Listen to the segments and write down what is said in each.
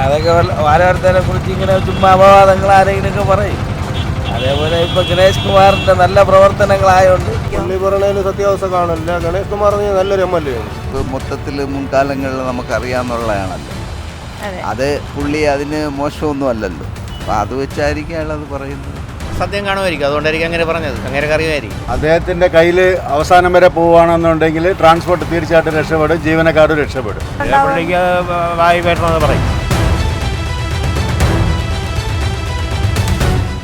അതൊക്കെ ഓരോരുത്തരെ കുറിച്ച് ഇങ്ങനെ ചുമ്മാ അപവാദങ്ങൾ ആരെങ്കിലുമൊക്കെ പറയും. അതേപോലെ ഇപ്പൊ ഗണേഷ് കുമാറിന്റെ നല്ല പ്രവർത്തനങ്ങളായോണ്ട് പുള്ളി പറഞ്ഞതിൽ സത്യാവസ്ഥ കാണില്ല. ഗണേഷ് കുമാർ നല്ലൊരു MLA ആണ്. മൊത്തത്തിൽ മുൻകാലങ്ങളിൽ നമുക്കറിയാവുന്നതാണല്ലോ. അത് പുള്ളി അതിന് മോശമൊന്നും അല്ലല്ലോ. അപ്പം അത് വെച്ചായിരിക്കും അയാളത് പറയുന്നത്. സത്യം കാണുമായിരിക്കും, അതുകൊണ്ടായിരിക്കും അങ്ങനെ പറഞ്ഞത്. അങ്ങനെ അറിയുമായിരിക്കും. അദ്ദേഹത്തിന്റെ കയ്യിൽ അവസാനം വരെ പോവുകയാണെന്നുണ്ടെങ്കിൽ ട്രാൻസ്പോർട്ട് തീർച്ചയായിട്ടും രക്ഷപ്പെടും, ജീവനക്കാരും രക്ഷപ്പെടും. പുള്ളിക്ക് വായി കയറ്റണമെന്ന് പറയും.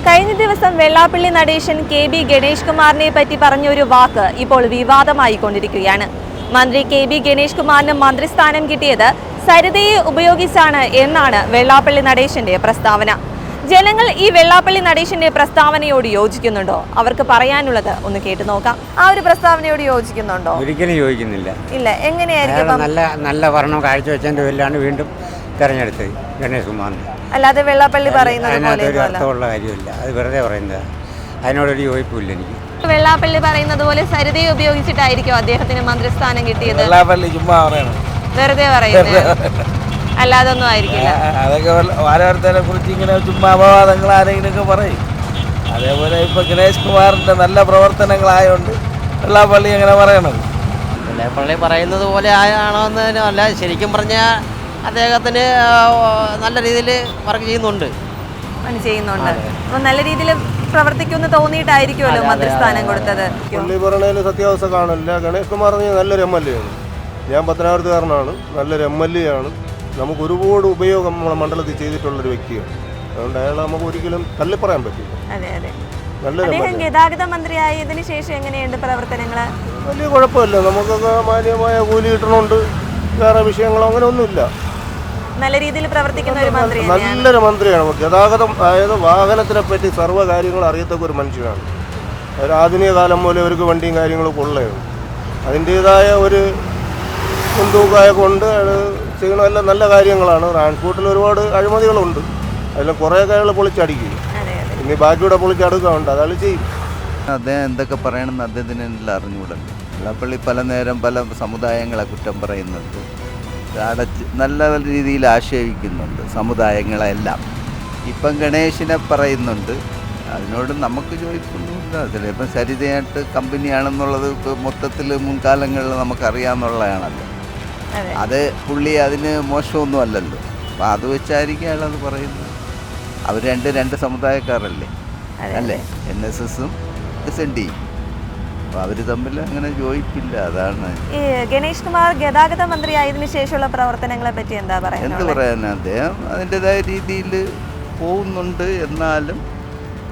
കഴിഞ്ഞ ദിവസം വെള്ളാപ്പള്ളി നടേശൻ KB ഗണേഷ് കുമാറിനെ പറ്റി പറഞ്ഞ ഒരു വാക്ക് ഇപ്പോൾ വിവാദമായി കൊണ്ടിരിക്കുകയാണ്. മന്ത്രി KB ഗണേഷ് കുമാറിന് മന്ത്രിസ്ഥാനം കിട്ടിയത് സരിതയെ ഉപയോഗിച്ചാണ് എന്നാണ് വെള്ളാപ്പള്ളി നടേശന്റെ പ്രസ്താവന. ജനങ്ങൾ ഈ വെള്ളാപ്പള്ളി നടേശന്റെ പ്രസ്താവനയോട് യോജിക്കുന്നുണ്ടോ? അവർക്ക് പറയാനുള്ളത് ഒന്ന് കേട്ടു നോക്കാം. ആ ഒരു പ്രസ്താവനയോട് യോജിക്കുന്നുണ്ടോ? ഒരിക്കലും യോജിക്കുന്നില്ല. ഇല്ല. എങ്ങനെയായിരിക്കും? നല്ല ഭരണം കാഴ്ചവെച്ചതിന്റെ പേരിലാണ് വീണ്ടും തെരഞ്ഞെടുത്തത് ഗണേഷ് കുമാറിനെ. അല്ലാതെ വെള്ളാപ്പള്ളി പറയുന്നത് പോലെ അർത്ഥമുള്ള കാര്യമില്ല, അത് വെറുതെ പറയുന്നത്. അതിനോടൊരു യോജിപ്പില്ല എനിക്ക്. വെള്ളാപ്പള്ളി പറയുന്നത് പോലെ സരിതയെ ഉപയോഗിച്ചിട്ടായിരിക്കും അദ്ദേഹത്തിന് മന്ത്രിസ്ഥാനം കിട്ടിയത്. വെള്ളാപ്പള്ളി ചുമ്മാ പറയണം, വെറുതെ പറയുന്നത്, അല്ലാതൊന്നും ആയിരിക്കില്ല. അതൊക്കെ ഓരോരുത്തരെ കുറിച്ച് ഇങ്ങനെ ചുമ്മാ അപവാദങ്ങൾ ആരെങ്കിലുമൊക്കെ പറയും. അതേപോലെ ഇപ്പൊ ഗണേഷ് കുമാറിന്റെ നല്ല പ്രവർത്തനങ്ങളായോണ്ട് വെള്ളാപ്പള്ളി അങ്ങനെ പറയണം. വെള്ളാപ്പള്ളി പറയുന്നത് പോലെ ആണോ എന്ന് അല്ല, ശരിക്കും പറഞ്ഞാൽ അദ്ദേഹത്തിന് നല്ല രീതിയിൽ വർക്ക് ചെയ്യുന്നുണ്ട്. അപ്പൊ നല്ല രീതിയിൽ പ്രവർത്തിക്കുമെന്ന് തോന്നിയിട്ടായിരിക്കുമല്ലോ മന്ത്രിസ്ഥാനം കൊടുത്തത്. പുള്ളി പറഞ്ഞതിൽ സത്യാവസ്ഥ കാണില്ല. ഗണേഷ് കുമാർ നല്ലൊരു MLA ആണ്. ഞാൻ പത്തനാപുരത്തുകാരനാണ്, നല്ലൊരു MLA ആണ്. നമുക്ക് ഒരുപാട് ഉപയോഗം നമ്മുടെ മണ്ഡലത്തിൽ ചെയ്തിട്ടുള്ളൊരു വ്യക്തിയാണ്. അതുകൊണ്ട് അയാളെ നമുക്ക് ഒരിക്കലും തള്ളിപ്പറയാൻ പറ്റില്ല. അദ്ദേഹം ഗതാഗത മന്ത്രിയായതിനു ശേഷം എങ്ങനെയുണ്ട് പ്രവർത്തനങ്ങള്? വലിയ കുഴപ്പമില്ല, നമുക്കൊക്കെ മാന്യമായ കൂലി കിട്ടണമുണ്ട്, വേറെ വിഷയങ്ങളോ അങ്ങനെ ഒന്നുമില്ല. നല്ല രീതിയിൽ പ്രവർത്തിക്കുന്ന ഒരു മന്ത്രി, നല്ലൊരു മന്ത്രിയാണ്. ഗതാഗതം, അതായത് വാഹനത്തിനെ പറ്റി സർവ്വ കാര്യങ്ങൾ അറിയത്തക്ക ഒരു മനുഷ്യനാണ്. ഒരു ആധുനിക കാലം പോലെ അവർക്ക് വണ്ടിയും കാര്യങ്ങളും കൊള്ളയാണ്. അതിൻ്റേതായ ഒരു മുൻതൂക്കമായ കൊണ്ട് ചെയ്യണ എല്ലാം നല്ല കാര്യങ്ങളാണ്. ട്രാൻസ്പോർട്ടിൽ ഒരുപാട് അഴിമതികളുണ്ട്, അതിൽ കുറേയൊക്കെ അയാൾ പൊളിച്ചടിക്കും. ഇനി ബാക്കിയൂടെ പൊളിച്ചടുക്കുന്നുണ്ട്, അയാൾ ചെയ്യും. അദ്ദേഹം എന്തൊക്കെ പറയണമെന്ന് അദ്ദേഹത്തിന് എല്ലാം അറിഞ്ഞുകൂടല്ലോ. വെള്ളാപ്പള്ളി പല നേരം പല സമുദായങ്ങളെ കുറ്റം പറയുന്നുണ്ട്, നല്ല രീതിയിൽ ആക്ഷേപിക്കുന്നുണ്ട് സമുദായങ്ങളെല്ലാം. ഇപ്പം ഗണേശിനെ പറയുന്നുണ്ട്, അതിനോട് നമുക്ക് ചോദിക്കുന്നില്ല. ചിലപ്പം സരിതയായിട്ട് കമ്പനിയാണെന്നുള്ളത് ഇപ്പോൾ മൊത്തത്തിൽ മുൻകാലങ്ങളിൽ നമുക്കറിയാവുന്നതാണല്ലോ. അത് പുള്ളി അതിന് മോശമൊന്നും അല്ലല്ലോ. അപ്പം അത് വെച്ചായിരിക്കും അയാളത് പറയുന്നത്. അവർ രണ്ട് സമുദായക്കാരല്ലേ അല്ലേ, NSSഉം SNDയും. അപ്പോൾ അവർ തമ്മിൽ അങ്ങനെ യോജിപ്പില്ല. അതാണ്. ഈ ഗണേഷ് കുമാർ ഗതാഗത മന്ത്രി ആയതിനു ശേഷമുള്ള പ്രവർത്തനങ്ങളെ പറ്റി എന്താ പറയുന്നത്? എന്ത് പറയാൻ, അദ്ദേഹം അതിൻ്റെതായ രീതിയിൽ പോകുന്നുണ്ട്, എന്നാലും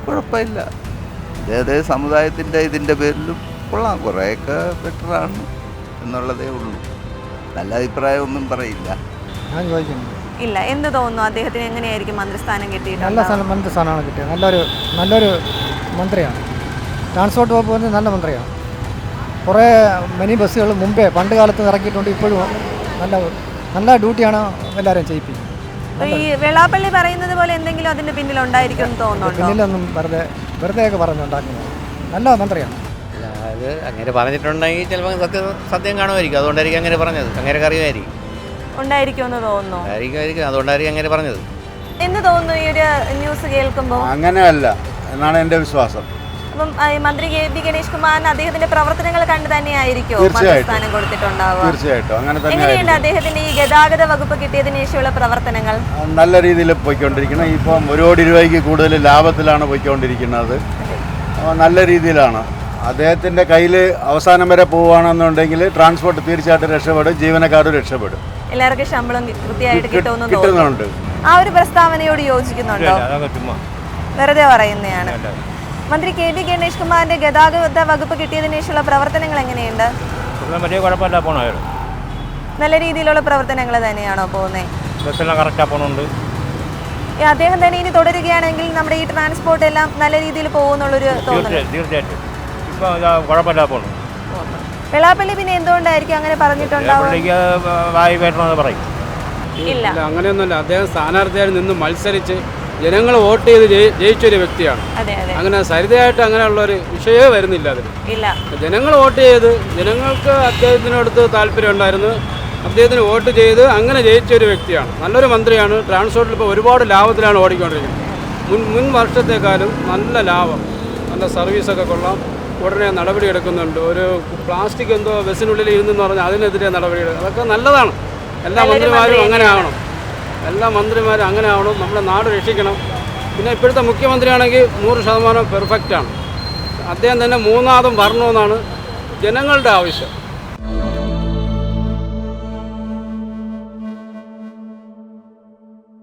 കുഴപ്പമില്ല. അതേ സമുദായത്തിൻ്റെ ഇതിൻ്റെ പേരിലും കൊള്ളാം, കുറേയൊക്കെ ബെറ്ററാണ് എന്നുള്ളതേ ഉള്ളൂ. നല്ല അഭിപ്രായം ഒന്നും പറയില്ല. ഇല്ല. എന്ത് തോന്നുന്നു, അദ്ദേഹത്തിന് എങ്ങനെയായിരിക്കും മന്ത്രിസ്ഥാനം കിട്ടിയിട്ട്? നല്ല മന്ത്രിസ്ഥാനമാണ് കിട്ടിയത്. നല്ലൊരു മന്ത്രിയാണ്. ട്രാൻസ്പോർട്ട് വകുപ്പ് വന്ന് നല്ല മന്ത്രിയാണ്. കുറേ മിനി ബസ്സുകൾ മുമ്പേ പണ്ട് കാലത്ത് ഇറക്കിയിട്ടുണ്ട്. ഇപ്പോഴും നല്ല ഡ്യൂട്ടിയാണ് എല്ലാവരും ചെയ്യിപ്പിക്കുന്നത്. ഈ വെള്ളാപ്പള്ളി പറയുന്നത് പോലെ എന്തെങ്കിലും അതിന്റെ പിന്നിലുണ്ടായിരിക്കും തോന്നുന്നുണ്ടോ? പിന്നിലൊന്നും വെറുതെയൊക്കെ പറഞ്ഞുണ്ടാക്കുന്നത്. നല്ല മന്ത്രിയാണ്. അത് അങ്ങനെ പറഞ്ഞിട്ടുണ്ടെങ്കിൽ ചിലപ്പോൾ സത്യം കാണുമായിരിക്കും, അതുകൊണ്ടായിരിക്കും അങ്ങനെ പറഞ്ഞത്. അങ്ങനെ അറിയുമായിരിക്കും, ഉണ്ടായിരിക്കുമെന്ന് തോന്നുന്നു. അതുകൊണ്ടായിരിക്കും അങ്ങനെ പറഞ്ഞത്. എന്ന് തോന്നുന്നു ഈ ഒരു ന്യൂസ് കേൾക്കുമ്പോൾ? അങ്ങനെയല്ല എന്നാണ് എൻ്റെ വിശ്വാസം. അപ്പം മന്ത്രി KB ഗണേഷ് കുമാറിന് അദ്ദേഹത്തിന്റെ പ്രവർത്തനങ്ങൾ കണ്ട് തന്നെയായിരിക്കും മന്ത്രിസ്ഥാനം കൊടുത്തിട്ടുണ്ടാവുക. തീർച്ചയായിട്ടും അങ്ങനെ തന്നെ. എങ്ങനെയുണ്ട് അദ്ദേഹത്തിന്റെ ഈ ഗതാഗത വകുപ്പ് കിട്ടിയതിനു ശേഷമുള്ള പ്രവർത്തനങ്ങൾ? നല്ല രീതിയിൽ പോയിക്കൊണ്ടിരിക്കണം. ഇപ്പം 1 കോടി രൂപയ്ക്ക് കൂടുതൽ ലാഭത്തിലാണ് പോയിക്കൊണ്ടിരിക്കുന്നത്. നല്ല രീതിയിലാണ്. അദ്ദേഹത്തിൻ്റെ കയ്യിൽ അവസാനം വരെ പോവുകയാണെന്നുണ്ടെങ്കിൽ ട്രാൻസ്പോർട്ട് തീർച്ചയായിട്ടും രക്ഷപ്പെടും, ജീവനക്കാരും രക്ഷപ്പെടും. എല്ലാവർക്കും ശമ്പളം കൃത്യമായിട്ട് കിട്ടുന്നുണ്ട്. ആ ഒരു പ്രസ്താവനയോട് യോജിക്കുന്നുണ്ടോ? വെറുതെ പറയുന്നതാണ്. മന്ത്രി KB ഗണേഷ് കുമാറിന്റെ ഗതാഗത വകുപ്പ് കിട്ടിയതിനു ശേഷമുള്ള പ്രവർത്തനങ്ങൾ എങ്ങനെയുണ്ട്? നല്ല രീതിയിലുള്ള പ്രവർത്തനങ്ങൾ തന്നെയാണോ പോകുന്നത്? അദ്ദേഹം തന്നെ ഇനി തുടരുകയാണെങ്കിൽ നമ്മുടെ ഈ ട്രാൻസ്പോർട്ട് എല്ലാം നല്ല രീതിയിൽ പോകുന്നുള്ളൊരു തോന്നുന്നു. വെള്ളാപ്പള്ളി പിന്നെ എന്തുകൊണ്ടായിരിക്കും അങ്ങനെ പറഞ്ഞിട്ടുണ്ടാവും? ഇല്ല, അങ്ങനെയൊന്നുമല്ല. അദ്ദേഹം സ്ഥാനാർത്ഥിയായി നിന്ന് മത്സരിച്ച് ജനങ്ങൾ വോട്ട് ചെയ്ത് ജയിച്ചൊരു വ്യക്തിയാണ്. അങ്ങനെ സരിതയായിട്ട് അങ്ങനെയുള്ളൊരു വിഷയമേ വരുന്നില്ല അതിൽ. ജനങ്ങൾ വോട്ട് ചെയ്ത്, ജനങ്ങൾക്ക് അദ്ദേഹത്തിനടുത്ത് താല്പര്യം ഉണ്ടായിരുന്നു. അദ്ദേഹത്തിന് വോട്ട് ചെയ്ത് അങ്ങനെ ജയിച്ച ഒരു വ്യക്തിയാണ്. നല്ലൊരു മന്ത്രിയാണ്. ട്രാൻസ്പോർട്ടിൽ ഇപ്പോൾ ഒരുപാട് ലാഭത്തിലാണ് ഓടിക്കൊണ്ടിരിക്കുന്നത്. മുൻ വർഷത്തെക്കാളും നല്ല ലാഭം, നല്ല സർവീസൊക്കെ കൊള്ളാം. ഉടനെ നടപടിയെടുക്കുന്നുണ്ട്. ഒരു പ്ലാസ്റ്റിക് എന്തോ ബസ്സിനുള്ളിൽ ഇരുന്നെന്ന് പറഞ്ഞാൽ അതിനെതിരെ നടപടിയെടുക്കും. അതൊക്കെ നല്ലതാണ്. എല്ലാ മന്ത്രിമാരും അങ്ങനെ ആവണം. എല്ലാ മന്ത്രിമാരും അങ്ങനെ ആവണം. നമ്മുടെ നാട് രക്ഷിക്കണം. പിന്നെ ഇപ്പോഴത്തെ മുഖ്യമന്ത്രിയാണെങ്കിൽ 100% പെർഫെക്റ്റാണ്. അദ്ദേഹം തന്നെ മൂന്നാമതും വരണമെന്നാണ് ജനങ്ങളുടെ ആവശ്യം.